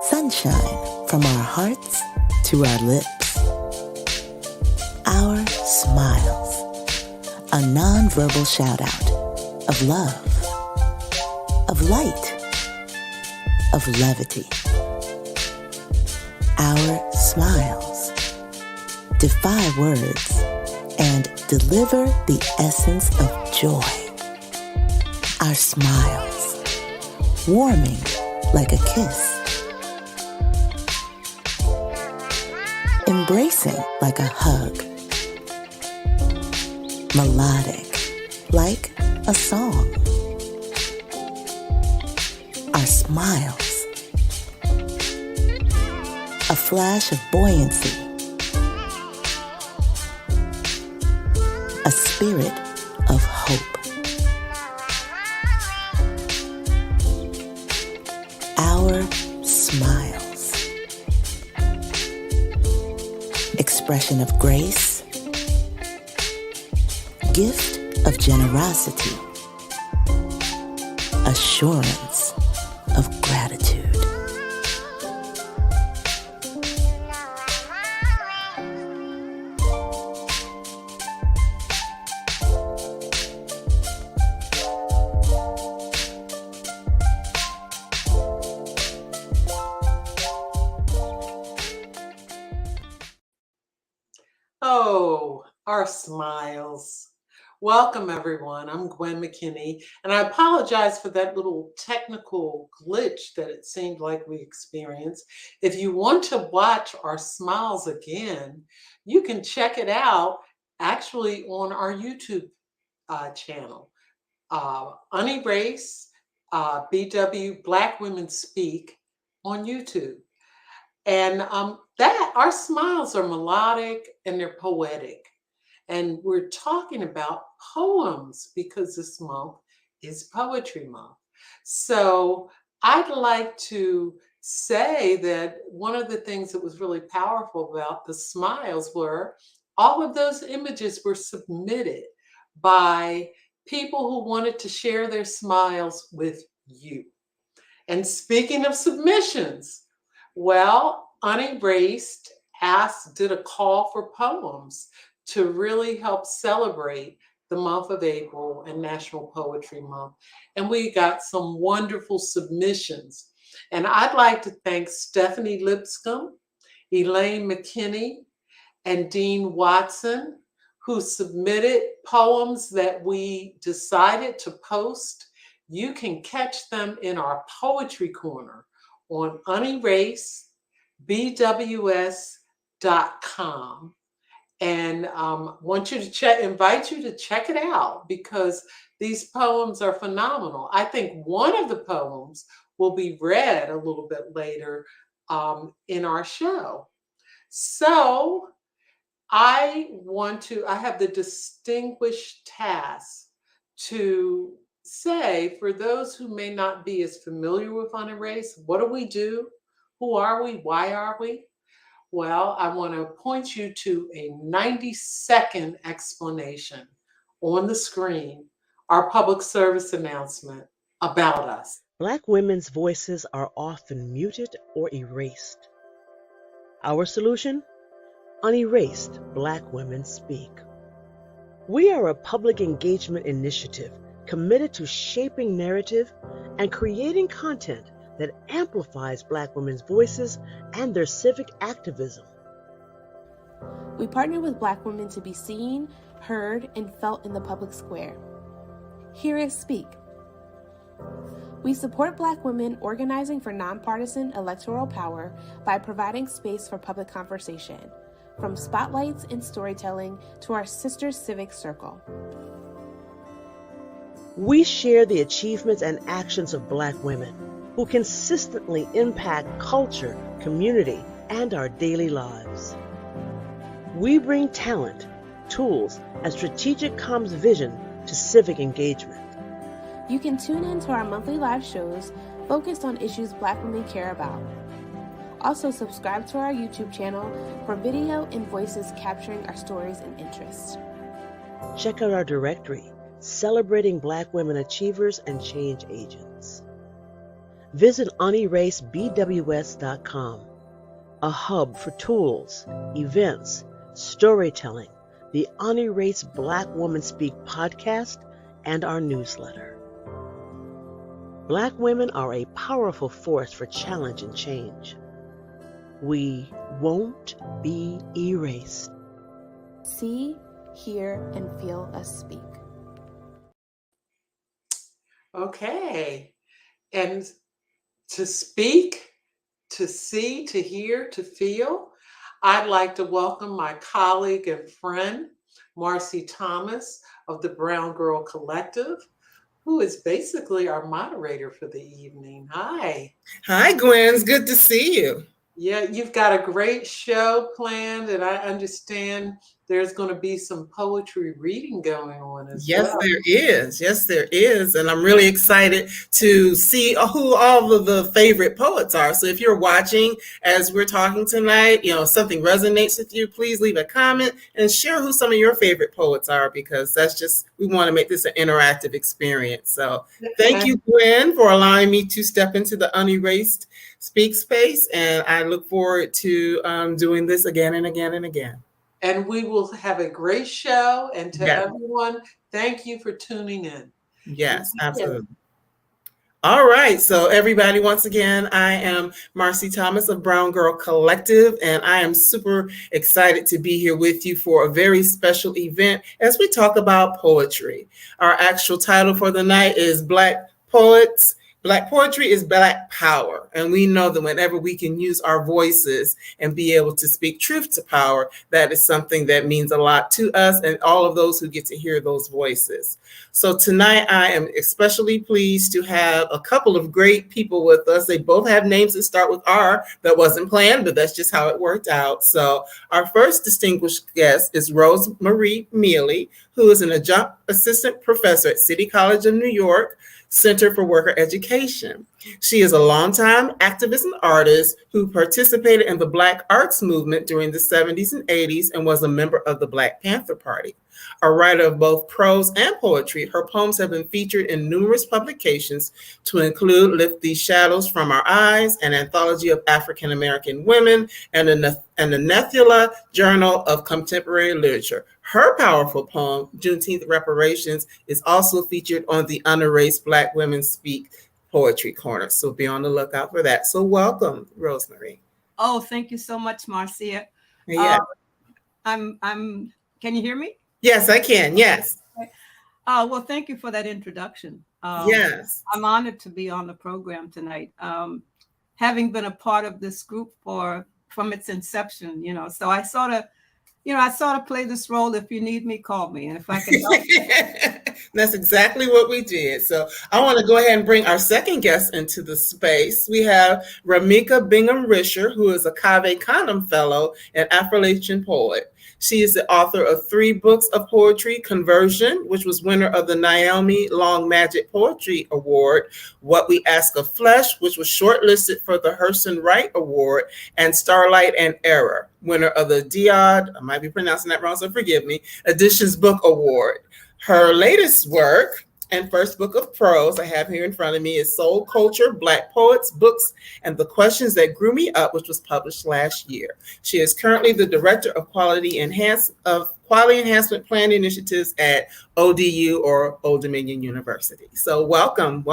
Sunshine from our hearts to our lips. Our smiles. A non-verbal shout-out of love, of light, of levity. Our smiles defy words and deliver the essence of joy. Our smiles, warming like a kiss, embracing like a hug, melodic like a song. Our smiles, a flash of buoyancy, a spirit of hope. Our smiles, expression of grace, gift of generosity, assurance of gratitude. Oh, our smiles. Welcome, everyone. I'm Gwen McKinney, and I apologize for that little technical glitch that it seemed like we experienced. If you want to watch our smiles again, you can check it out actually on our YouTube channel, Unerase BW Black Women Speak on YouTube. And that our smiles are melodic and they're poetic. And we're talking about poems because this month is Poetry Month. So I'd like to say that one of the things that was really powerful about the smiles were all of those images were submitted by people who wanted to share their smiles with you. And speaking of submissions, well, Unerased did a call for poems to really help celebrate the month of April and National Poetry Month. And we got some wonderful submissions. And I'd like to thank Stephanie Lipscomb, Elaine McKinney, and Dean Watson, who submitted poems that we decided to post. You can catch them in our Poetry Corner on unerasedbws.com. And want you to invite you to check it out because these poems are phenomenal. I think one of the poems will be read a little bit later in our show. So I have the distinguished task to say, for those who may not be as familiar with Unerased, what do we do? Who are we? Why are we? Well, I want to point you to a 90-second explanation on the screen, our public service announcement about us. Black women's voices are often muted or erased. Our solution? Unerased Black Women Speak. We are a public engagement initiative committed to shaping narrative and creating content that amplifies Black women's voices and their civic activism. We partner with Black women to be seen, heard, and felt in the public square. Hear us speak. We support Black women organizing for nonpartisan electoral power by providing space for public conversation, from spotlights and storytelling to our sister civic circle. We share the achievements and actions of Black women who consistently impact culture, community, and our daily lives. We bring talent, tools, and strategic comms vision to civic engagement. You can tune in to our monthly live shows focused on issues Black women care about. Also, subscribe to our YouTube channel for video and voices capturing our stories and interests. Check out our directory, Celebrating Black Women Achievers and Change Agents. Visit unerasebws.com, a hub for tools, events, storytelling, the Unerased Black Woman Speak podcast, and our newsletter. Black women are a powerful force for challenge and change. We won't be erased. See, hear, and feel us speak. Okay. And to speak, to see, to hear, to feel, I'd like to welcome my colleague and friend, Marcy Thomas of the Brown Girl Collective, who is basically our moderator for the evening. Hi. Hi, Gwen. It's good to see you. Yeah, you've got a great show planned, and I understand there's going to be some poetry reading going on as well. Yes, there is. Yes, there is. And I'm really excited to see who all of the favorite poets are. So if you're watching as we're talking tonight, something resonates with you, please leave a comment and share who some of your favorite poets are, because we want to make this an interactive experience. So thank you, Gwen, for allowing me to step into the Unerased Speak space. And I look forward to doing this again and again and again. And we will have a great show. And to everyone, thank you for tuning in. Yes, absolutely. All right. So everybody, once again, I am Marcy Thomas of Brown Girl Collective, and I am super excited to be here with you for a very special event as we talk about poetry. Our actual title for the night is Black Poetry is Black Power. And we know that whenever we can use our voices and be able to speak truth to power, that is something that means a lot to us and all of those who get to hear those voices. So tonight I am especially pleased to have a couple of great people with us. They both have names that start with R. That wasn't planned, but that's just how it worked out. So our first distinguished guest is Rose Marie Mealy, who is an adjunct assistant professor at City College of New York Center for Worker Education. She is a longtime activist and artist who participated in the Black arts movement during the 70s and 80s and was a member of the Black Panther Party. A writer of both prose and poetry, her poems have been featured in numerous publications to include Lift These Shadows from Our Eyes, an anthology of African American women, and the Nethula Journal of Contemporary Literature. Her powerful poem, Juneteenth Reparations, is also featured on the Unerased Black Women Speak Poetry Corner. So be on the lookout for that. So welcome, Rosemary. Oh, thank you so much, Marcia. Yeah. Can you hear me? Yes, I can. Yes. Well, thank you for that introduction. Yes. I'm honored to be on the program tonight. Having been a part of this group from its inception, so I sort of play this role. If you need me, call me. And if I can help. That's exactly what we did. So I want to go ahead and bring our second guest into the space. We have Ramika Bingham-Risher, who is a Cave Condom Fellow and Afro-Latin poet. She is the author of 3 books of poetry: Conversion, which was winner of the Naomi Long Magic Poetry Award; What We Ask of Flesh, which was shortlisted for the Hurston Wright Award; and Starlight and Error, winner of the Diod, I might be pronouncing that wrong, so forgive me, Editions Book Award. Her latest work and first book of prose I have here in front of me is Soul Culture, Black Poets, Books, and the Questions That Grew Me Up, which was published last year. She is currently the Director of Quality Enhancement Plan Initiatives at ODU, or Old Dominion University. So welcome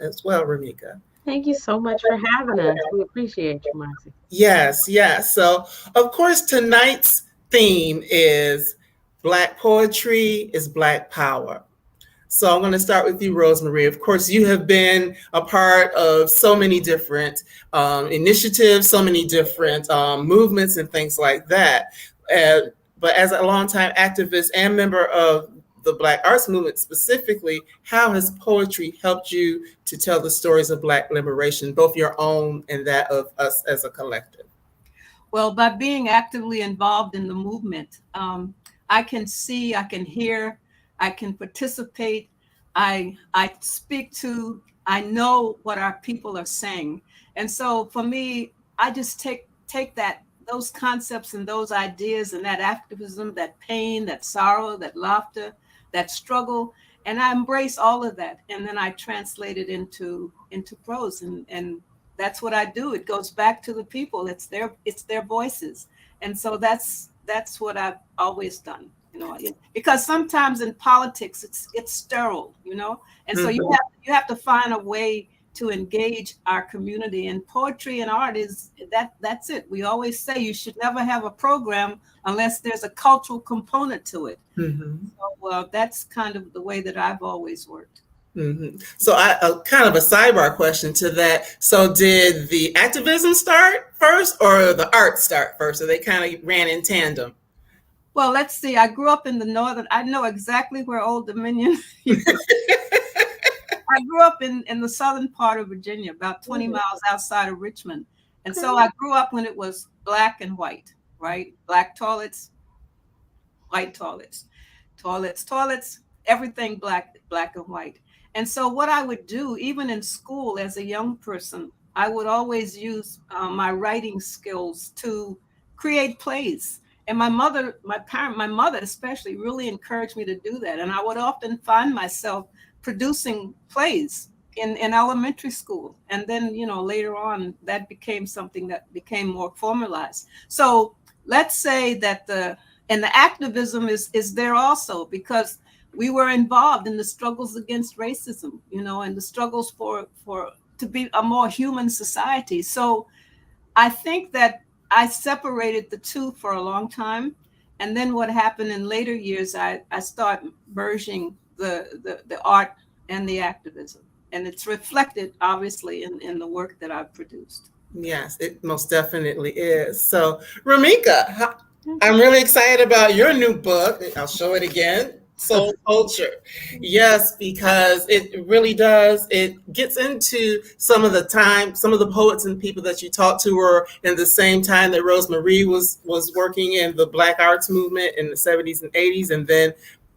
as well, Ramika. Thank you so much for having us. We appreciate you, Marcy. Yes. So of course, tonight's theme is Black poetry is Black power. So I'm going to start with you, Rosemary. Of course, you have been a part of so many different initiatives, so many different movements and things like that. But as a longtime activist and member of the Black arts movement specifically, how has poetry helped you to tell the stories of Black liberation, both your own and that of us as a collective? Well, by being actively involved in the movement, I can see, I can hear, I can participate. I speak to, I know what our people are saying. And so for me, I just take those concepts and those ideas and that activism, that pain, that sorrow, that laughter, that struggle, And I embrace all of that, and then I translate it into prose, and that's what I do. It goes back to the people. It's their voices, and so that's what I've always done. Because sometimes in politics it's sterile, and so you have to find a way to engage our community. And poetry and art that's it. We always say you should never have a program unless there's a cultural component to it. So that's kind of the way that I've always worked. So kind of a sidebar question to that. So did the activism start first or the art start first? So they kind of ran in tandem? Well, let's see. I grew up in the northern. I know exactly where Old Dominion. I grew up in the southern part of Virginia, about 20 miles outside of Richmond. And so I grew up when it was black and white, right? Black toilets, white toilets, everything black and white. And so what I would do, even in school as a young person, I would always use my writing skills to create plays. And my mother especially, really encouraged me to do that. And I would often find myself producing plays in elementary school. And then, later on, that became something that became more formalized. So let's say that the activism is there also, because we were involved in the struggles against racism, and the struggles to be a more human society. So I think that I separated the two for a long time. And then what happened in later years, I start merging the art and the activism. And it's reflected, obviously, in the work that I've produced. Yes, it most definitely is. So, Ramika, I'm really excited about your new book. I'll show it again. Soul Culture. Yes, because it really does. It gets into some of the poets and people that you talked to were in the same time that Rosemarie was working in the Black arts movement in the 70s and 80s, and then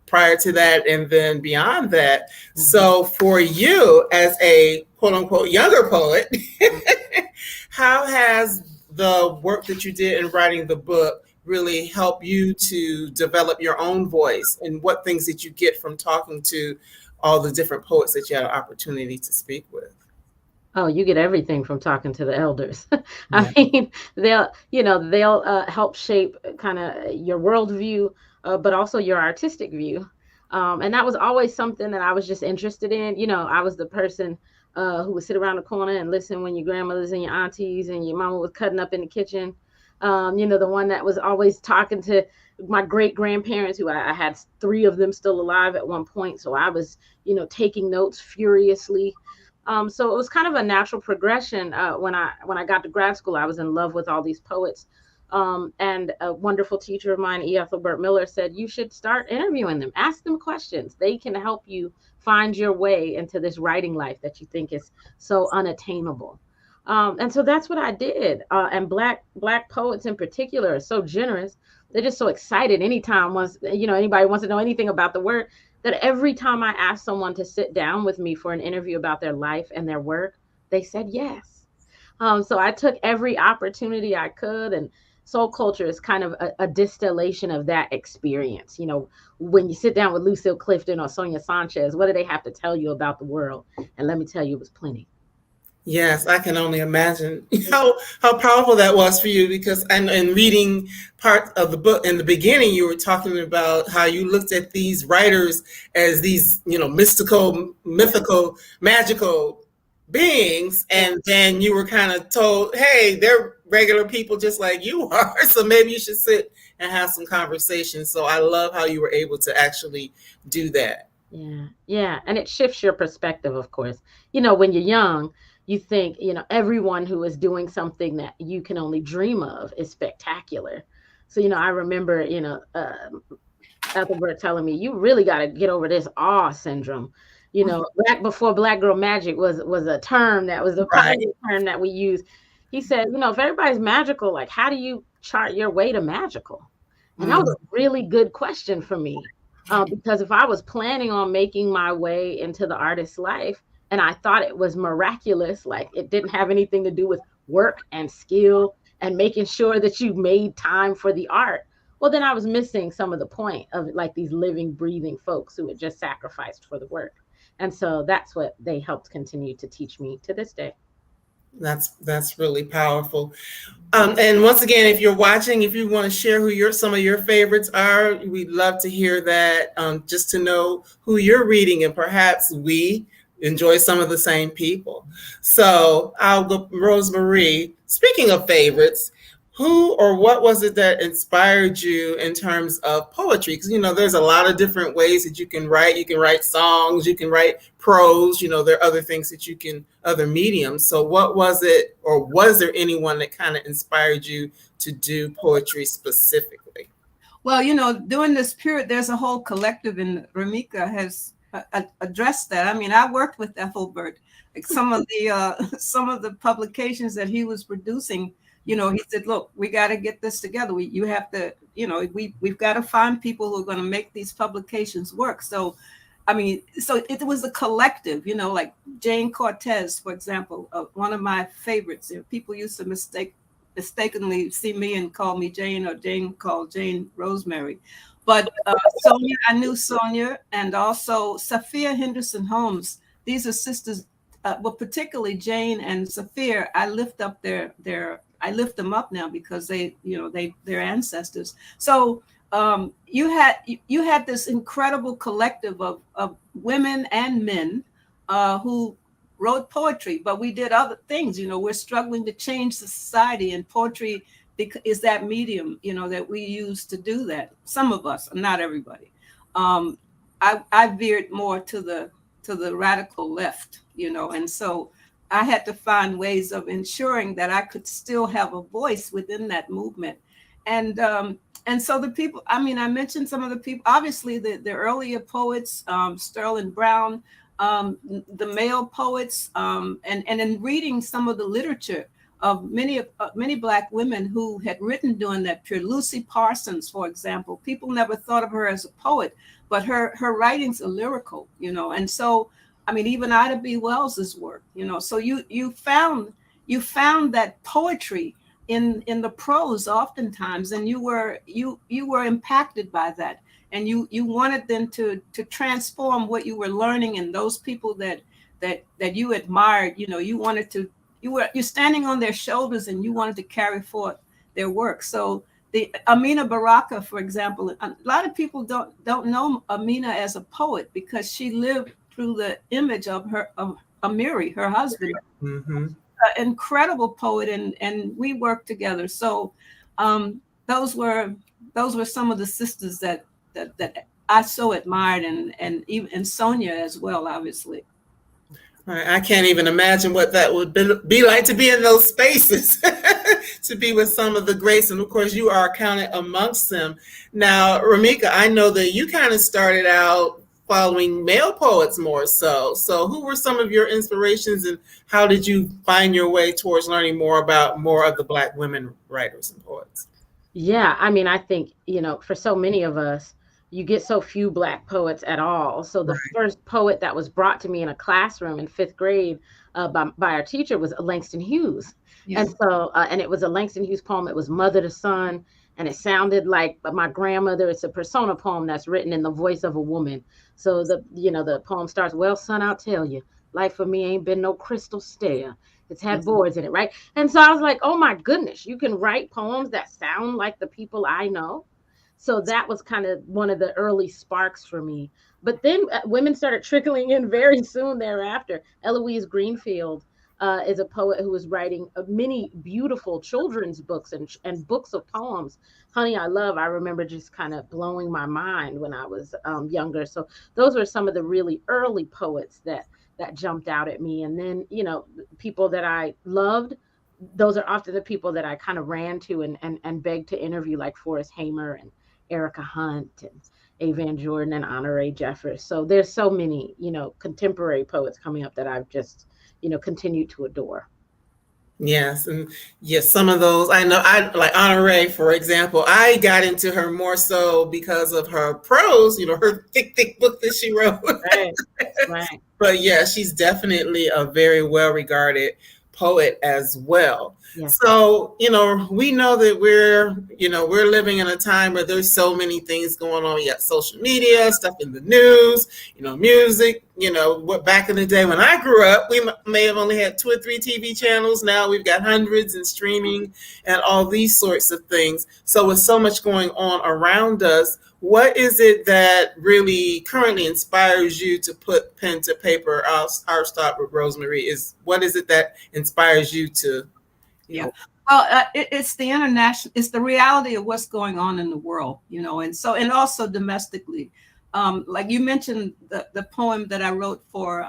prior to that, and then beyond that. So for you as a quote unquote younger poet, how has the work that you did in writing the book really help you to develop your own voice, and what things did you get from talking to all the different poets that you had an opportunity to speak with? Oh, you get everything from talking to the elders. I mean, they'll help shape kind of your worldview, but also your artistic view. And that was always something that I was just interested in. I was the person who would sit around the corner and listen when your grandmothers and your aunties and your mama was cutting up in the kitchen. The one that was always talking to my great grandparents, who I had 3 of them still alive at one point. So I was, taking notes furiously. So it was kind of a natural progression. When I got to grad school, I was in love with all these poets. And a wonderful teacher of mine, E. Ethelbert Miller, said, you should start interviewing them. Ask them questions. They can help you find your way into this writing life that you think is so unattainable. And so that's what I did. And black poets in particular are so generous. They're just so excited anytime anybody wants to know anything about the work, that every time I asked someone to sit down with me for an interview about their life and their work, they said yes. So I took every opportunity I could, and Soul Culture is kind of a distillation of that experience. When you sit down with Lucille Clifton or Sonia Sanchez, what do they have to tell you about the world? And let me tell you, it was plenty. Yes, I can only imagine how powerful that was for you, because in reading part of the book in the beginning, you were talking about how you looked at these writers as these, mystical, mythical, magical beings. And then you were kind of told, hey, they're regular people just like you are. So maybe you should sit and have some conversation. So I love how you were able to actually do that. Yeah. And it shifts your perspective, of course. When you're young, you think, everyone who is doing something that you can only dream of is spectacular. So, I remember, Ethelbert telling me, you really got to get over this awe syndrome. Back before Black Girl Magic was a term that was a term that we use. He said, if everybody's magical, like, how do you chart your way to magical? And that was a really good question for me. Because if I was planning on making my way into the artist's life, and I thought it was miraculous, like it didn't have anything to do with work and skill and making sure that you made time for the art, well, then I was missing some of the point of like these living, breathing folks who had just sacrificed for the work. And so that's what they helped continue to teach me to this day. That's really powerful. And once again, if you're watching, if you want to share who some of your favorites are, we'd love to hear that. Just to know who you're reading, and perhaps we enjoy some of the same people. So I'll go, Rosemarie. Speaking of favorites, who or what was it that inspired you in terms of poetry? Because there's a lot of different ways that you can write. You can write songs, you can write prose. There are other things that you can, other mediums. So what was it, or was there anyone that kind of inspired you to do poetry specifically? Well, during this period, there's a whole collective, and Ramika has addressed that. I mean, I worked with Ethelbert. Like some of the publications that he was producing, he said, look, we got to get this together. You have to, we've got to find people who are going to make these publications work. So, I mean, so it was a collective, like Jane Cortez, for example, one of my favorites. People used to mistakenly see me and call me Jane, or Jane called Jane Rosemary. But Sonia, I knew Sonia, and also Sophia Henderson Holmes. These are sisters. Well, particularly Jane and Sophia, I lift up I lift them up now because they're ancestors. So you had this incredible collective of women and men who wrote poetry, but we did other things. We're struggling to change the society, and poetry is that medium, that we use to do that. Some of us, not everybody. I veered more to the radical left, and so I had to find ways of ensuring that I could still have a voice within that movement. And so the people, I mean, I mentioned some of the people, obviously the earlier poets, Sterling Brown, the male poets, and in reading some of the literature of many Black women who had written during that period. Lucy Parsons, for example, people never thought of her as a poet, but her writings are lyrical, and so, I mean, even Ida B. Wells's work, so you found that poetry in the prose oftentimes, and you were impacted by that, and you wanted them to transform what you were learning, and those people that you admired, you're standing on their shoulders, and you wanted to carry forth their work. So the Amina Baraka, for example, a lot of people don't know Amina as a poet because she lived through the image of Amiri, her husband. Mm-hmm. An incredible poet, and we worked together. So those were some of the sisters that I so admired, and even Sonia as well, obviously. I can't even imagine what that would be like to be in those spaces, to be with some of the greats. And of course, you are counted amongst them. Now, Ramika, I know that you kind of started out following male poets more so. So who were some of your inspirations, and how did you find your way towards learning more about more of the Black women writers and poets? Yeah, I mean, I think, for so many of us, you get so few Black poets at all. So the first poet that was brought to me in a classroom in 5th grade by our teacher was Langston Hughes. Yes. And so, and it was a Langston Hughes poem. It was Mother to Son, and it sounded like my grandmother. It's a persona poem that's written in the voice of a woman. So the poem starts, well, son, I'll tell you, life for me ain't been no crystal stair. It's had boards in it, right? And so I was like, oh my goodness, you can write poems that sound like the people I know. So that was kind of one of the early sparks for me. But then women started trickling in very soon thereafter. Eloise Greenfield is a poet who was writing many beautiful children's books and books of poems. Honey, I remember just kind of blowing my mind when I was younger. So those were some of the really early poets that jumped out at me. And then, people that I loved, those are often the people that I kind of ran to and begged to interview, like Forrest Hamer and Erica Hunt and A. Van Jordan and Honore Jeffers. So there's so many, contemporary poets coming up that I've just, continued to adore. Yes. And yes, some of those I know. I like Honore, for example. I got into her more so because of her prose, her thick book that she wrote. Right. But yeah, she's definitely a very well-regarded poet as well. Yeah. So, we know that we're living in a time where there's so many things going on. You got social media, stuff in the news, music, what back in the day when I grew up, we may have only had 2 or 3 TV channels. Now we've got hundreds and streaming and all these sorts of things. So with so much going on around us, what is it that really currently inspires you to put pen to paper? I'll start with Rosemary. What is it that inspires you to, Well, it's the international, it's the reality of what's going on in the world, and also domestically. Like you mentioned the poem that I wrote for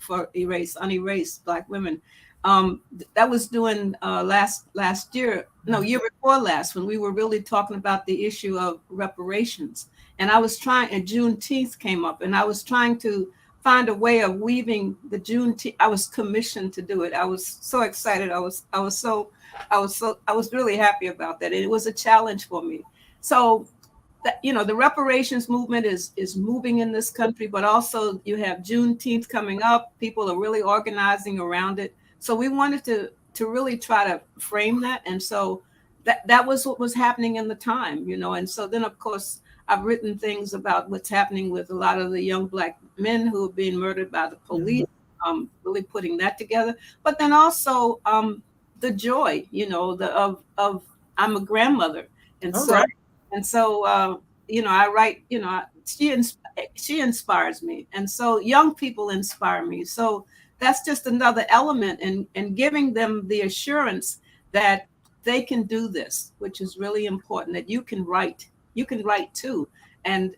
Unerased Black Women. That was doing last year, year before last, when we were really talking about the issue of reparations. And I was and Juneteenth came up, and I was trying to find a way of weaving the Juneteenth. I was commissioned to do it. I was so excited. I was really happy about that. And it was a challenge for me. So that, the reparations movement is moving in this country, but also you have Juneteenth coming up. People are really organizing around it. So we wanted to really try to frame that. And so that was what was happening in the time, and so then of course I've written things about what's happening with a lot of the young Black men who are being murdered by the police, really putting that together. But then also the joy, of I'm a grandmother. And All so, right. and so, I write, she inspires me. And so young people inspire me. So that's just another element in giving them the assurance that they can do this, which is really important, that you can write too, and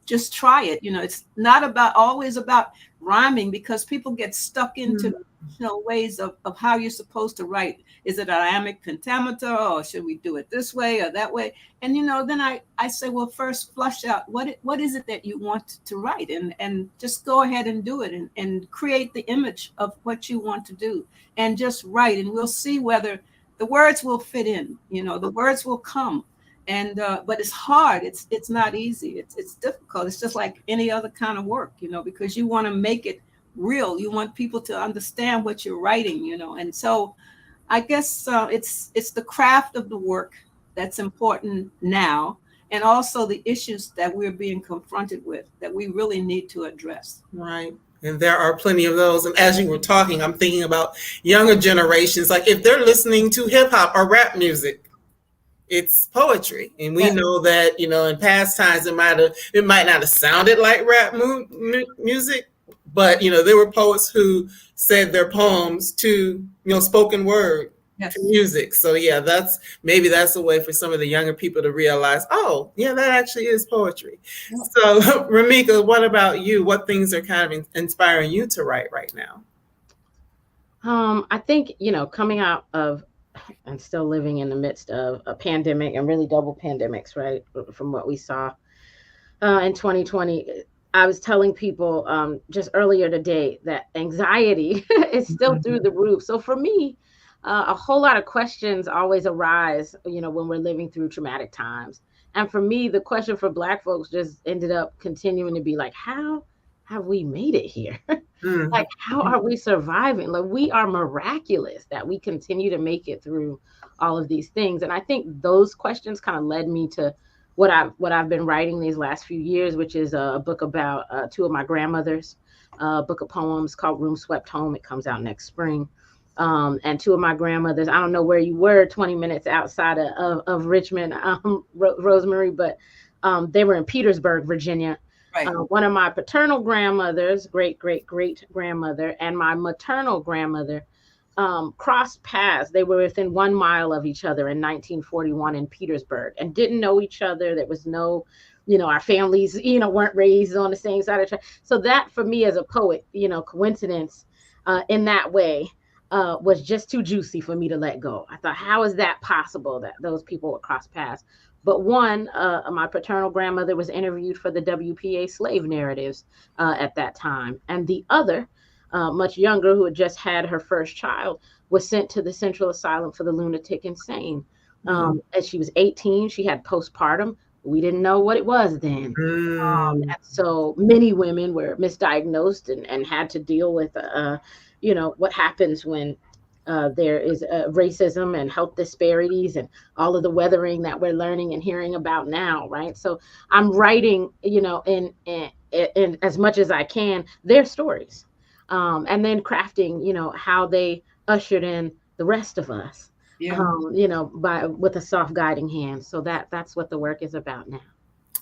just try it. It's not always about rhyming, because people get stuck into ways of how you're supposed to write. Is it iambic pentameter, or should we do it this way or that way? And then I say, well, first flush out what is it that you want to write, and just go ahead and do it, and create the image of what you want to do, and just write, and we'll see whether the words will fit in. The words will come. And but it's hard. It's not easy. It's difficult. It's just like any other kind of work, because you want to make it real. You want people to understand what you're writing, And so I guess it's the craft of the work that's important now, and also the issues that we're being confronted with that we really need to address. Right. And there are plenty of those. And as you were talking, I'm thinking about younger generations, like if they're listening to hip hop or rap music, it's poetry. And we know that, in past times, it might not have sounded like rap music, but, there were poets who said their poems to, spoken word to music. So yeah, that's a way for some of the younger people to realize, oh yeah, that actually is poetry. Yeah. So Ramika, what about you? What things are kind of inspiring you to write right now? I think, coming out of and still living in the midst of a pandemic, and really double pandemics, right? From what we saw in 2020, I was telling people just earlier today that anxiety is still through the roof. So for me, a whole lot of questions always arise, when we're living through traumatic times. And for me, the question for Black folks just ended up continuing to be like, how have we made it here? Like, how are we surviving? Like, we are miraculous that we continue to make it through all of these things. And I think those questions kind of led me to what I've been writing these last few years, which is a book about 2 of my grandmothers, a book of poems called Room Swept Home. It comes out next spring. And 2 of my grandmothers, I don't know where you were 20 minutes outside of Richmond, Rosemary, but they were in Petersburg, Virginia. Right. One of my paternal grandmothers, great grandmother, and my maternal grandmother crossed paths. They were within 1 mile of each other in 1941 in Petersburg, and didn't know each other. There was no, our families, weren't raised on the same side of the track. So that, for me as a poet, coincidence in that way was just too juicy for me to let go. I thought, how is that possible that those people would cross paths? But one, my paternal grandmother was interviewed for the WPA slave narratives at that time. And the other, much younger, who had just had her first child, was sent to the Central Asylum for the Lunatic Insane. As she was 18, she had postpartum. We didn't know what it was then. And so many women were misdiagnosed and had to deal with, what happens when There is racism and health disparities and all of the weathering that we're learning and hearing about now, right? So I'm writing, in as much as I can, their stories, and then crafting, how they ushered in the rest of us, Yeah. by with a soft guiding hand. So that's what the work is about now.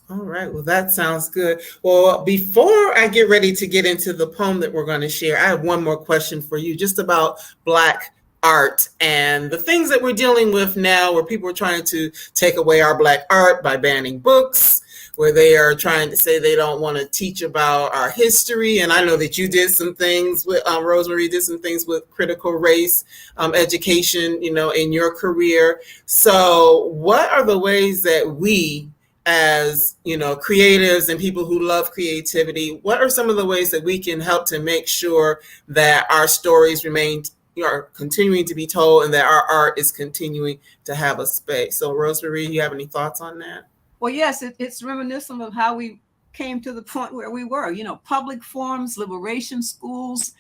All right. Well, that sounds good. Well, before I get ready to get into the poem that we're going to share, I have one more question for you just about Black art and the things that we're dealing with now, where people are trying to take away our Black art by banning books, where they are trying to say they don't want to teach about our history. And I know that you did some things with, Rosemary did some things with critical race education, in your career. So what are the ways that we, as creatives and people who love creativity, what are some of the ways that we can help to make sure that our stories are continuing to be told and that our art is continuing to have a space? So Rosemary, you have any thoughts on that? Well, yes, it's reminiscent of how we came to the point where we were, public forums, liberation schools,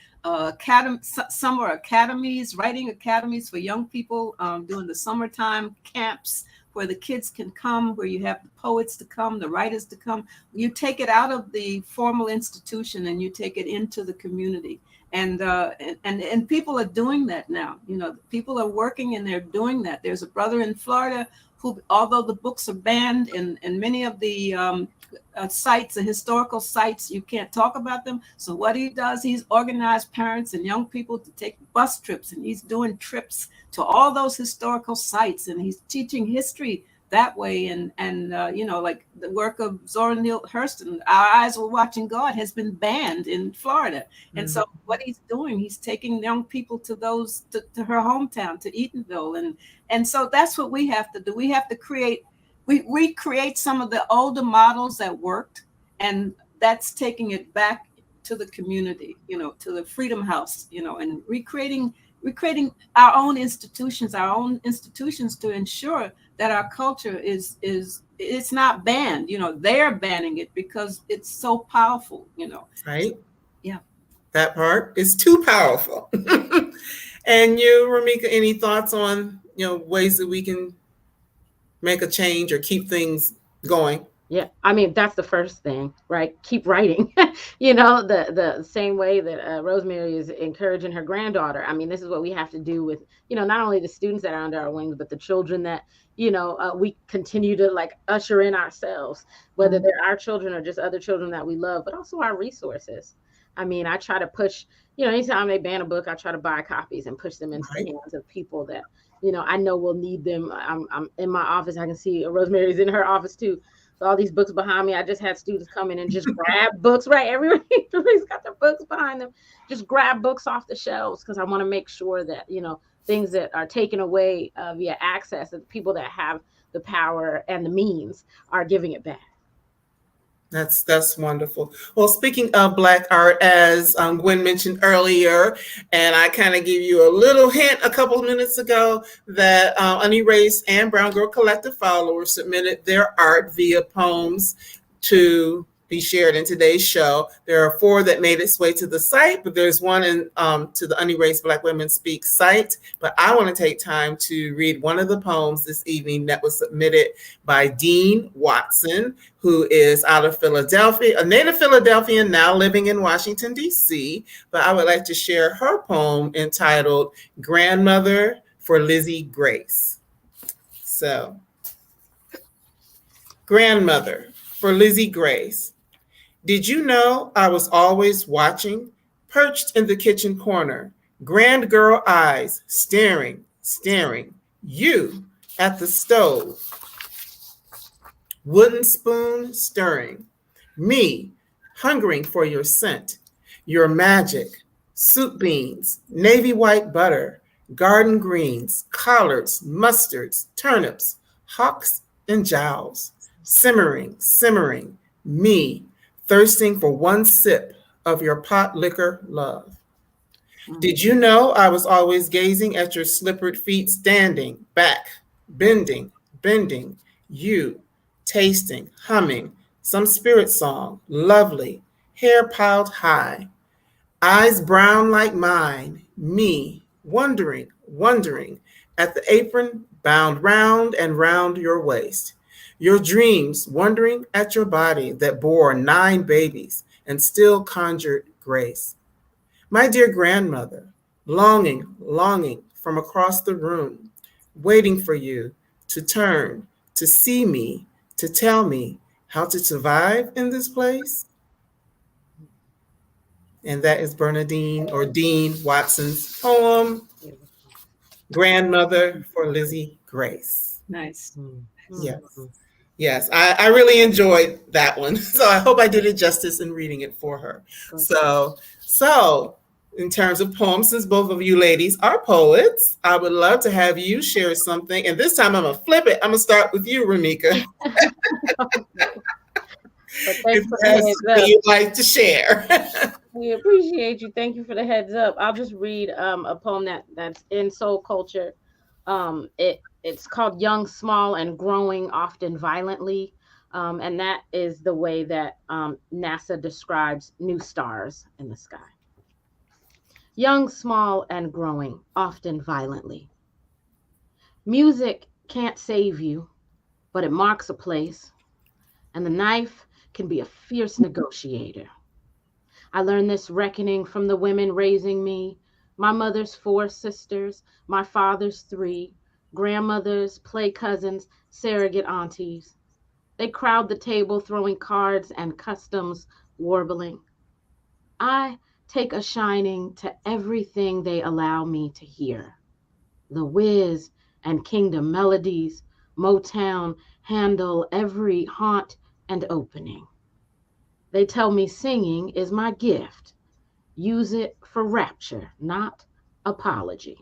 summer academies, writing academies for young people, doing the summertime camps where the kids can come, where you have the poets to come, the writers to come. You take it out of the formal institution and you take it into the community. And people are doing that now. People are working and they're doing that. There's a brother in Florida who, although the books are banned and many of the sites, the historical sites, you can't talk about them. So what he does, he's organized parents and young people to take bus trips, and he's doing trips to all those historical sites, and he's teaching history that way. And like the work of Zora Neale Hurston, Our Eyes Were Watching God, has been banned in Florida. And so what he's doing, he's taking young people to her hometown, to Eatonville. And so that's what we have to do. We have to recreate some of the older models that worked, and that's taking it back to the community, to the Freedom House, and recreating our own institutions to ensure that our culture is it's not banned. They're banning it because it's so powerful, Right. So, yeah. That part is too powerful. And you, Ramika, any thoughts on, ways that we can make a change or keep things going? Yeah, I mean, that's the first thing, right? Keep writing. The same way that Rosemary is encouraging her granddaughter. I mean, this is what we have to do with, not only the students that are under our wings, but the children that, we continue to like usher in ourselves, whether they're our children or just other children that we love, but also our resources. I mean, I try to push, anytime they ban a book, I try to buy copies and push them into the hands of people that, I know will need them. I'm in my office. I can see Rosemary's in her office too. So all these books behind me, I just had students come in and just grab books, right? Everybody's got their books behind them. Just grab books off the shelves because I want to make sure that, things that are taken away via access, that the people that have the power and the means are giving it back. That's wonderful. Well, speaking of Black art, as Gwen mentioned earlier, and I kind of gave you a little hint a couple of minutes ago, that Unerased and Brown Girl Collective followers submitted their art via poems to be shared in today's show. There are 4 that made its way to the site, but there's one in to the Unerased Black Women Speak site. But I want to take time to read one of the poems this evening that was submitted by Dean Watson, who is out of Philadelphia, a native Philadelphian now living in Washington, D.C. But I would like to share her poem entitled Grandmother for Lizzie Grace. So, Grandmother for Lizzie Grace. Did you know I was always watching, perched in the kitchen corner, grand girl eyes staring, you at the stove, wooden spoon stirring, me hungering for your scent, your magic, soup beans, navy white butter, garden greens, collards, mustards, turnips, hocks and jowls, simmering, me thirsting for one sip of your pot liquor love. Did you know I was always gazing at your slippered feet, standing back, bending, you tasting, humming some spirit song, lovely, hair piled high, eyes brown like mine, me wondering, wondering at the apron bound round and round your waist. Your dreams wondering at your body that bore 9 babies and still conjured grace. My dear grandmother, longing, longing from across the room, waiting for you to turn, to see me, to tell me how to survive in this place. And that is Bernadine or Dean Watson's poem, Grandmother for Lizzie Grace. Nice. Yes. Yes, I really enjoyed that one. So I hope I did it justice in reading it for her. So in terms of poems, since both of you ladies are poets, I would love to have you share something. And this time I'm going to flip it. I'm going to start with you, Ramika. If something you'd like to share. We appreciate you. Thank you for the heads up. I'll just read a poem that's in soul culture. It's called Young, Small, and Growing, Often Violently. And that is the way that NASA describes new stars in the sky. Young, small, and growing, often violently. Music can't save you, but it marks a place. And the knife can be a fierce negotiator. I learned this reckoning from the women raising me, my mother's 4 sisters, my father's 3, grandmothers, play cousins, surrogate aunties. They crowd the table, throwing cards and customs warbling. I take a shining to everything they allow me to hear. The whiz and kingdom melodies, Motown handle every haunt and opening. They tell me singing is my gift. Use it for rapture, not apology.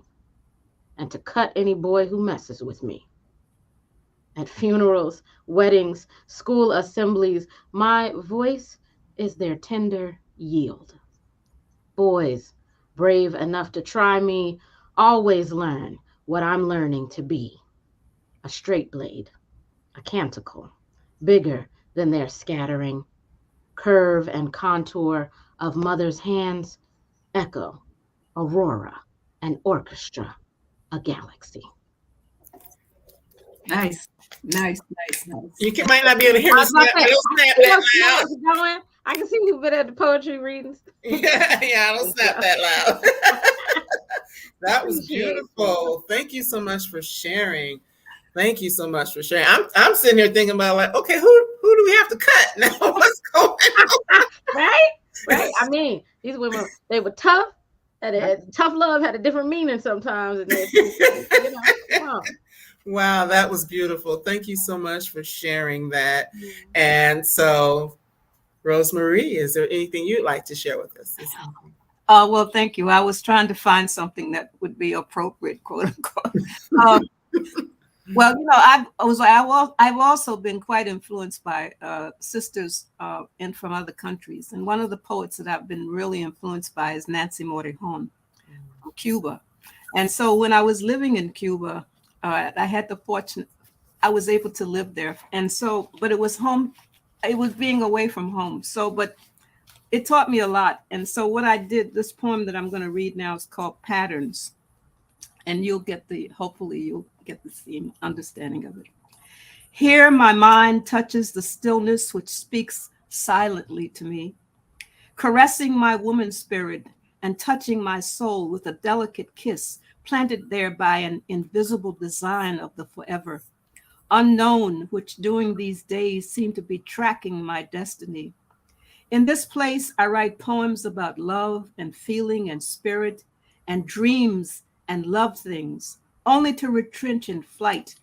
And to cut any boy who messes with me. At funerals, weddings, school assemblies, my voice is their tender yield. Boys, brave enough to try me, always learn what I'm learning to be. A straight blade, a canticle, bigger than their scattering. Curve and contour of mother's hands, echo, aurora, an orchestra, a galaxy. Nice. You might not be able to hear me snap. I don't snap that loud. I can see you've been at the poetry readings. Yeah, I don't snap that loud. That was beautiful. Thank you so much for sharing. Thank you so much for sharing. I'm sitting here thinking about like, okay, who do we have to cut now? What's going on? Right. I mean, these women, they were tough. Tough love had a different meaning sometimes. Wow, that was beautiful. Thank you so much for sharing that. And so, Rosemarie, is there anything you'd like to share with us? Well, thank you. I was trying to find something that would be appropriate, quote unquote. Well, I've also been quite influenced by sisters from other countries. And one of the poets that I've been really influenced by is Nancy Morejon from Cuba. And so when I was living in Cuba, I had the fortune, I was able to live there. And so, but it was being away from home. So, but it taught me a lot. And so what I did, this poem that I'm going to read now is called Patterns. And hopefully you'll get the same understanding of it. Here my mind touches the stillness which speaks silently to me, caressing my woman spirit and touching my soul with a delicate kiss planted there by an invisible design of the forever, unknown, which during these days seem to be tracking my destiny. In this place, I write poems about love and feeling and spirit and dreams and love things, only to retrench in flight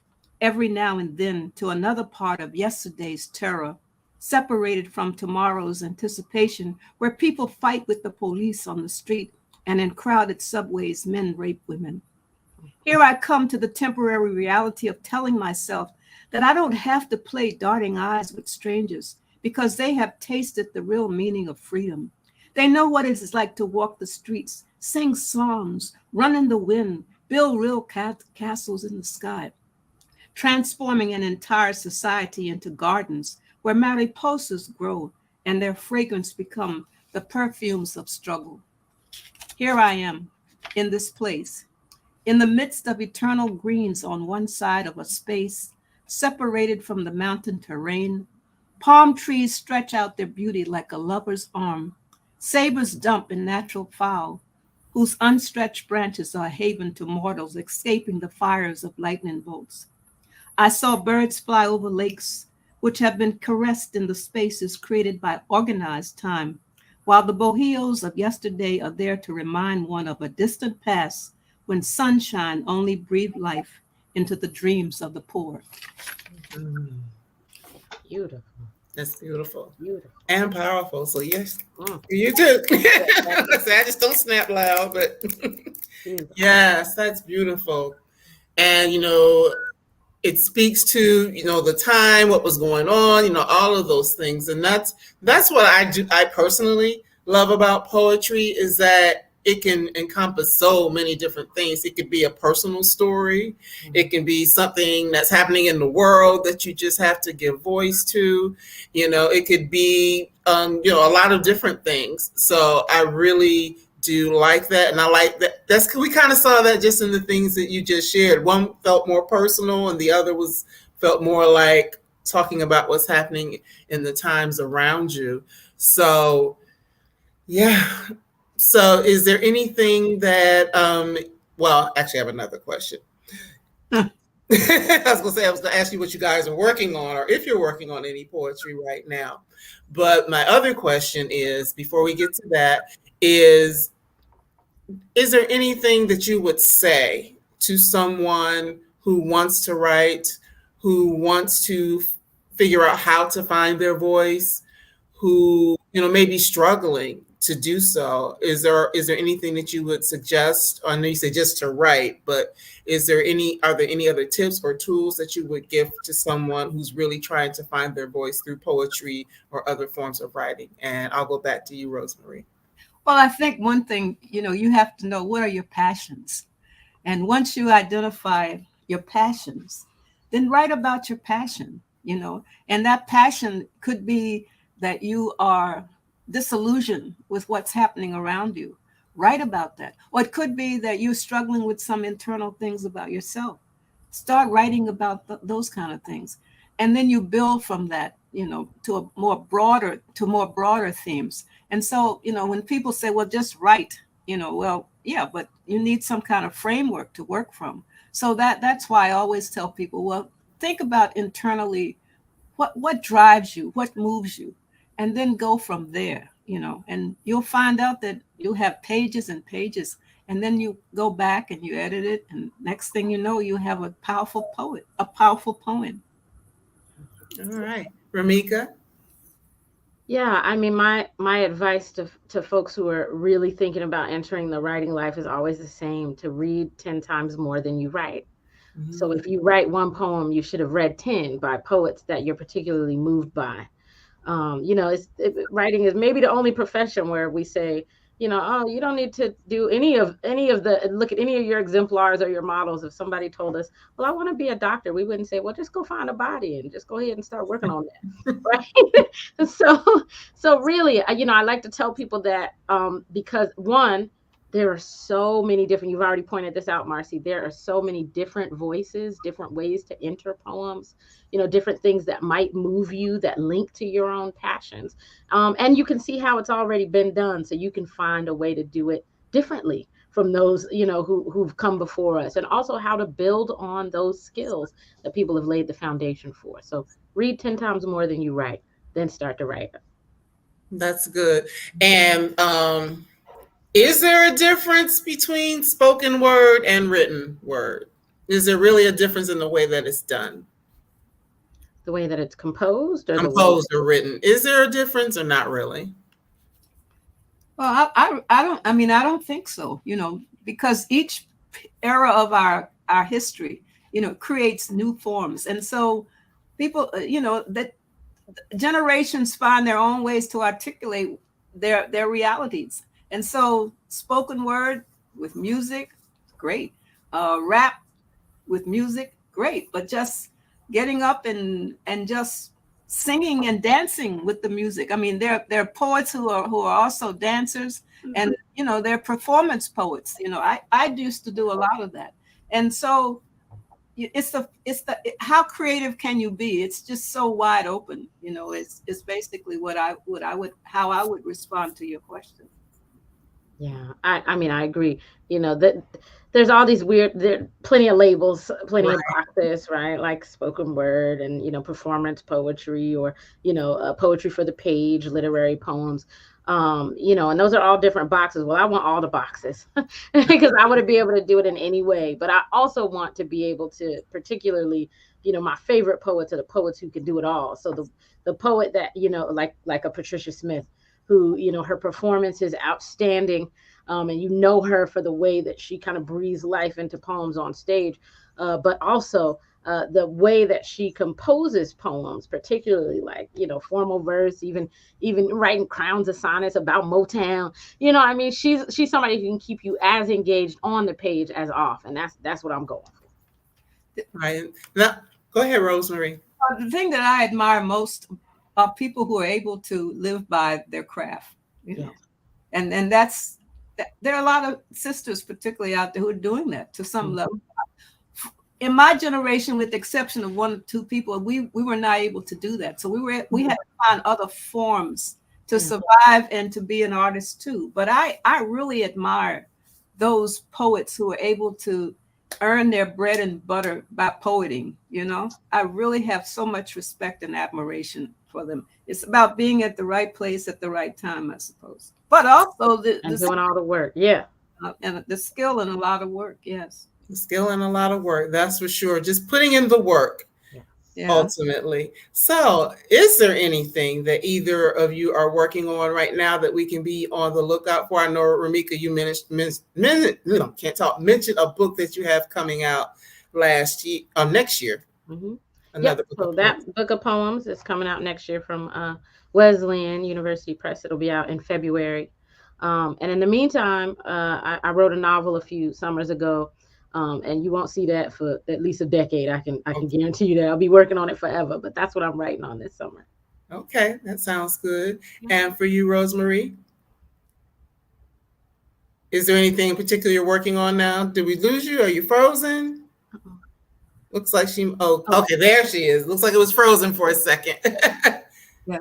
every now and then to another part of yesterday's terror, separated from tomorrow's anticipation, where people fight with the police on the street and in crowded subways, men rape women. Here I come to the temporary reality of telling myself that I don't have to play darting eyes with strangers because they have tasted the real meaning of freedom. They know what it is like to walk the streets, sing songs, run in the wind, build real castles in the sky, transforming an entire society into gardens where mariposas grow and their fragrance become the perfumes of struggle. Here I am in this place, In the midst of eternal greens on one side of a space separated from the mountain terrain, palm trees stretch out their beauty like a lover's arm. Sabers dump in natural fowl, whose unstretched branches are a haven to mortals escaping the fires of lightning bolts. I saw birds fly over lakes which have been caressed in the spaces created by organized time, while the boheos of yesterday are there to remind one of a distant past when sunshine only breathed life into the dreams of the poor. Mm, Beautiful. that's beautiful Beautiful. and powerful. So yes, Mm, you too. I say I just don't snap loud, but beautiful. yes, that's beautiful. And it speaks to the time, what was going on, all of those things. And that's what I personally love about poetry, is that it can encompass so many different things. It could be a personal story, it can be something that's happening in the world that you just have to give voice to. It could be a lot of different things. So I really do like that, and I like that. We kind of saw that just in the things that you just shared. One felt more personal, and the other felt more like talking about what's happening in the times around you. So yeah. So is there anything that well, actually I have another question. I was going to ask you what you guys are working on, or if you're working on any poetry right now. But my other question is, before we get to that, is there anything that you would say to someone who wants to write, who wants to figure out how to find their voice, who may be struggling to do so? Is there anything that you would suggest? I know you said just to write, but are there any other tips or tools that you would give to someone who's really trying to find their voice through poetry or other forms of writing? And I'll go back to you, Rosemary. Well, I think one thing, you have to know, what are your passions? And once you identify your passions, then write about your passion, and that passion could be that you are disillusioned with what's happening around you. Write about that. Or it could be that you're struggling with some internal things about yourself. Start writing about those kind of things. And then you build from that, to more broader themes. And so, when people say, well, just write, well, yeah, but you need some kind of framework to work from. So that's why I always tell people, well, think about internally what drives you, what moves you, and then go from there, and you'll find out that you have pages and pages, and then you go back and you edit it, and next thing you know, you have a powerful poem. All right. Ramika? Yeah, I mean, my advice to folks who are really thinking about entering the writing life is always the same: to read 10 times more than you write. Mm-hmm. So if you write one poem, you should have read 10 by poets that you're particularly moved by. Writing is maybe the only profession where we say, oh, you don't need to do any of look at any of your exemplars or your models. If somebody told us, well, I want to be a doctor, we wouldn't say, well, just go find a body and just go ahead and start working on that. Right. So really, I like to tell people that because one, there are so many different, you've already pointed this out, Marcy, there are so many different voices, different ways to enter poems, different things that might move you, that link to your own passions. And you can see how it's already been done. So you can find a way to do it differently from those, who've come before us, and also how to build on those skills that people have laid the foundation for. So read 10 times more than you write, then start to write. That's good. And is there a difference between spoken word and written word? Is there really a difference in the way that it's done? The way that it's composed, or or written? Is there a difference, or not really? Well, I don't think so, because each era of our history, creates new forms. And so people, that generations find their own ways to articulate their realities. And so spoken word with music, great. Rap with music, great. But just getting up and just singing and dancing with the music. I mean, there are poets who are also dancers, and they're performance poets. I used to do a lot of that, and so it's the how creative can you be? It's just so wide open. It's basically how I would respond to your question. Yeah, I mean, I agree. That there's all these there plenty of labels, plenty of boxes, right? Like spoken word and, performance poetry, or, poetry for the page, literary poems, and those are all different boxes. Well, I want all the boxes because I want to be able to do it in any way. But I also want to be able to, particularly, my favorite poets are the poets who can do it all. So the poet that, like a Patricia Smith, who, her performance is outstanding. And her for the way that she kind of breathes life into poems on stage, but also the way that she composes poems, particularly like, formal verse, even writing crowns of sonnets about Motown. I mean, she's somebody who can keep you as engaged on the page as off. And that's what I'm going for. Right. Now, go ahead, Rosemary. The thing that I admire most are people who are able to live by their craft, and there are a lot of sisters, particularly out there, who are doing that to some level. In my generation, with the exception of one or two people, we were not able to do that. So we had to find other forms to survive and to be an artist too. But I really admire those poets who are able to earn their bread and butter by poeting. I really have so much respect and admiration for them. It's about being at the right place at the right time, I suppose. But also doing all the work, and the skill and a lot of work, yes. The skill and a lot of work, that's for sure. Just putting in the work, ultimately. So, is there anything that either of you are working on right now that we can be on the lookout for? I know, Ramika, you mentioned a book that you have coming out next year. Mm-hmm. So that book of poems is coming out next year from Wesleyan University Press. It'll be out in February. And in the meantime, I wrote a novel a few summers ago, and you won't see that for at least a decade. I can guarantee you that. I'll be working on it forever, but that's what I'm writing on this summer. Okay, that sounds good. And for you, Rosemary? Is there anything in particular you're working on now? Did we lose you? Are you frozen? Looks like okay, there she is. Looks like it was frozen for a second. Yeah.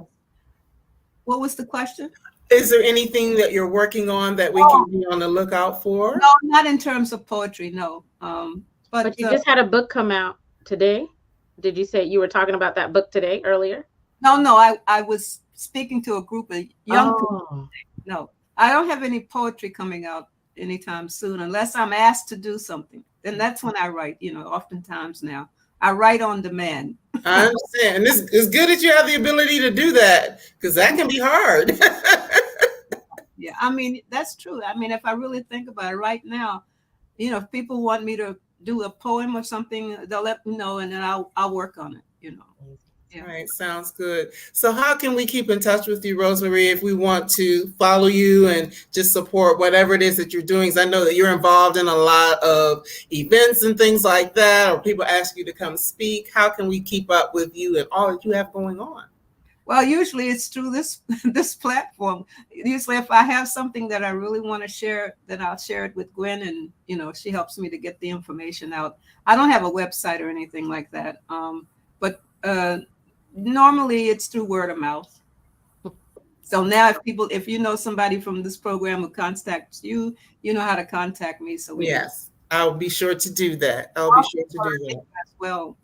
What was the question? Is there anything that you're working on that we can be on the lookout for? No, not in terms of poetry, no. But you just had a book come out today. Did you say you were talking about that book today earlier? No, I was speaking to a group of young people. No, I don't have any poetry coming out anytime soon unless I'm asked to do something. Then that's when I write, oftentimes now. I write on demand. I understand. And it's good that you have the ability to do that, because that can be hard. Yeah, I mean, that's true. I mean, if I really think about it right now, if people want me to do a poem or something, they'll let me know, and then I'll work on it, Yeah. All right, sounds good. So how can we keep in touch with you, Rosemary, if we want to follow you and just support whatever it is that you're doing? Because I know that you're involved in a lot of events and things like that, or people ask you to come speak. How can we keep up with you and all that you have going on? Well, usually it's through this platform. Usually if I have something that I really want to share, then I'll share it with Gwen, and, she helps me to get the information out. I don't have a website or anything like that. But normally it's through word of mouth. So now if you know somebody from this program who contacts you, you know how to contact me. So yes, I'll be sure to do that. I'll be sure to do that as well.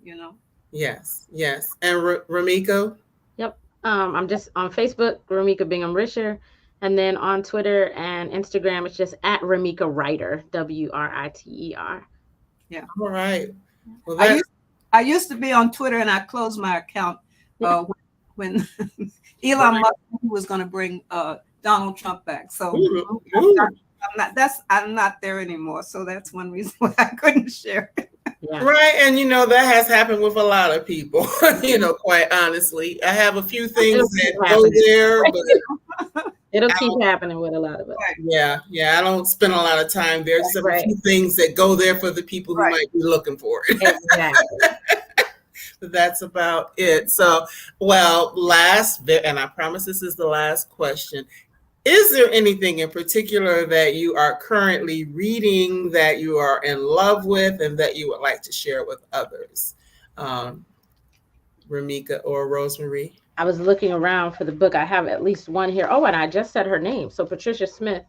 Yes. And Ramiko? Yep. I'm just on Facebook, Ramika Bingham Risher, and then on Twitter and Instagram, it's just at Ramika Writer, WRITER. Yeah. All right. Well, I used to be on Twitter, and I closed my account when Elon Musk was going to bring Donald Trump back. So I'm not there anymore. So that's one reason why I couldn't share it. Yeah. Right. And, that has happened with a lot of people, quite honestly. I have a few things that go there, but it'll keep happening with a lot of us. Yeah. I don't spend a lot of time there. Just a few things that go there for the people who might be looking for it. Exactly. that's about it. So, well, and I promise this is the last question. Is there anything in particular that you are currently reading that you are in love with and that you would like to share with others? Ramika or Rosemary? I was looking around for the book. I have at least one here. Oh, and I just said her name. So Patricia Smith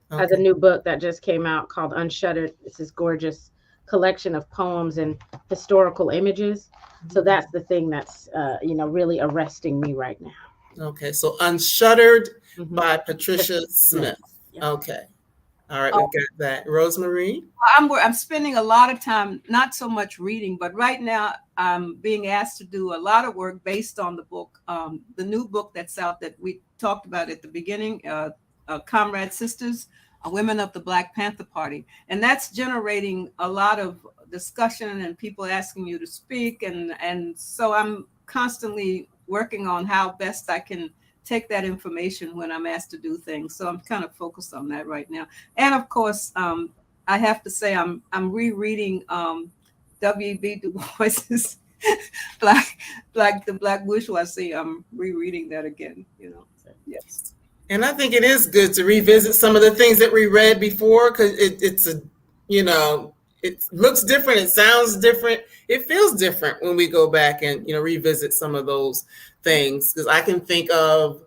has a new book that just came out called Unshuttered. It's this gorgeous collection of poems and historical images. So that's the thing that's, really arresting me right now. Okay, so Unshuttered by Patricia Smith. Yeah. Okay. All right, we got that. Rosemary? I'm spending a lot of time, not so much reading, but right now I'm being asked to do a lot of work based on the book, the new book that's out that we talked about at the beginning, Comrade Sisters, Women of the Black Panther Party. And that's generating a lot of discussion and people asking you to speak. And so I'm constantly working on how best I can take that information when I'm asked to do things. So I'm kind of focused on that right now. And of course, I have to say I'm rereading W.B. Du Bois's the Black Bourgeoisie. I'm rereading that again, Yes. And I think it is good to revisit some of the things that we read before, because it looks different, it sounds different, it feels different when we go back and revisit some of those things. Because I can think of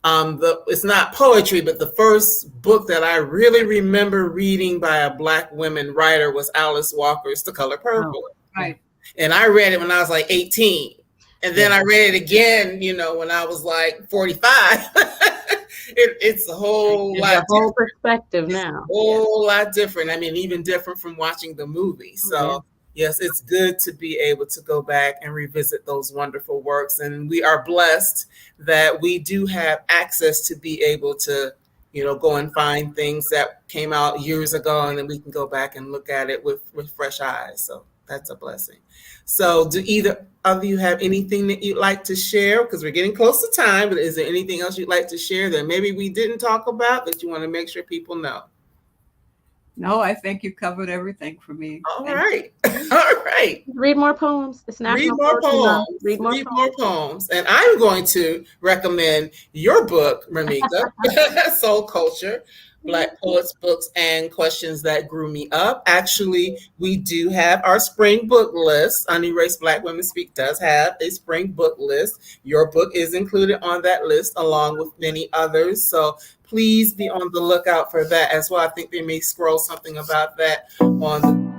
it's not poetry, but the first book that I really remember reading by a Black women writer was Alice Walker's The Color Purple. Oh, right. And I read it when I was like 18. And then I read it again, when I was like 45. It's a whole lot. A whole perspective now. A whole lot different. I mean, even different from watching the movie. So yes, it's good to be able to go back and revisit those wonderful works. And we are blessed that we do have access to be able to, go and find things that came out years ago, and then we can go back and look at it with fresh eyes. So that's a blessing. So do either of you have anything that you'd like to share? Because we're getting close to time, but is there anything else you'd like to share that maybe we didn't talk about that you want to make sure people know? No, I think you covered everything for me. All right. All right. Read more poems. It's Read more poems. Read more poems. And I'm going to recommend your book, Ramika, Soul Culture, Black Poets, Books, and Questions That Grew Me Up. Actually, we do have our spring book list. Unerased Black Women Speak does have a spring book list. Your book is included on that list along with many others. So please be on the lookout for that as well. I think they may scroll something about that on the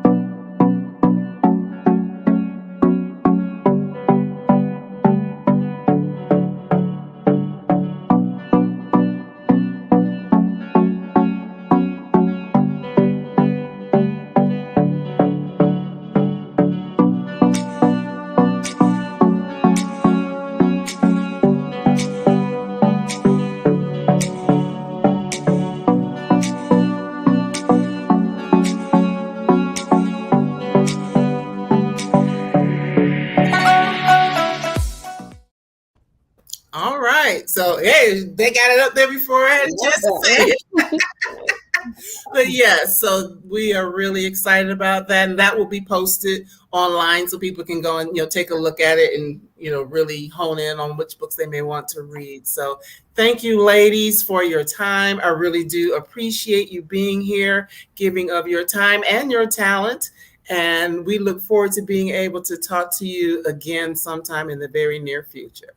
So, hey, they got it up there before I had a chance to say it. But yeah, so we are really excited about that. And that will be posted online so people can go and, take a look at it and, really hone in on which books they may want to read. So thank you, ladies, for your time. I really do appreciate you being here, giving of your time and your talent. And we look forward to being able to talk to you again sometime in the very near future.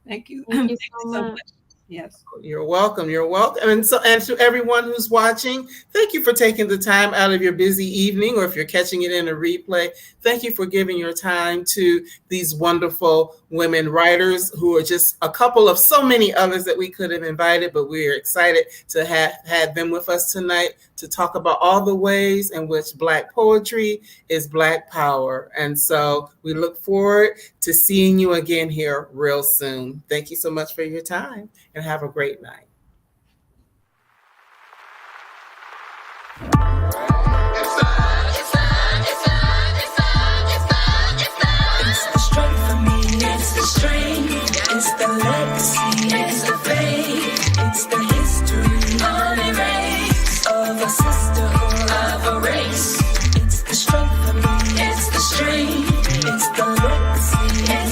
Thank you. Thank you so much. Yes. You're welcome. You're welcome. And to everyone who's watching, thank you for taking the time out of your busy evening, or if you're catching it in a replay, thank you for giving your time to these wonderful women writers who are just a couple of so many others that we could have invited, but we are excited to have had them with us tonight to talk about all the ways in which Black poetry is Black power. And so we look forward to seeing you again here real soon. Thank you so much for your time and have a great night. It's the strength for me, it's the strength, it's the legacy, it's the faith, it's the history, unerased, of a sisterhood, of a race. It's the strength for me, it's the strength, it's the legacy, it's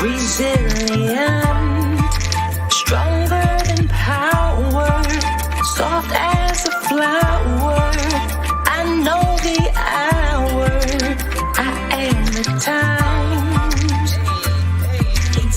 resilient, stronger than power, soft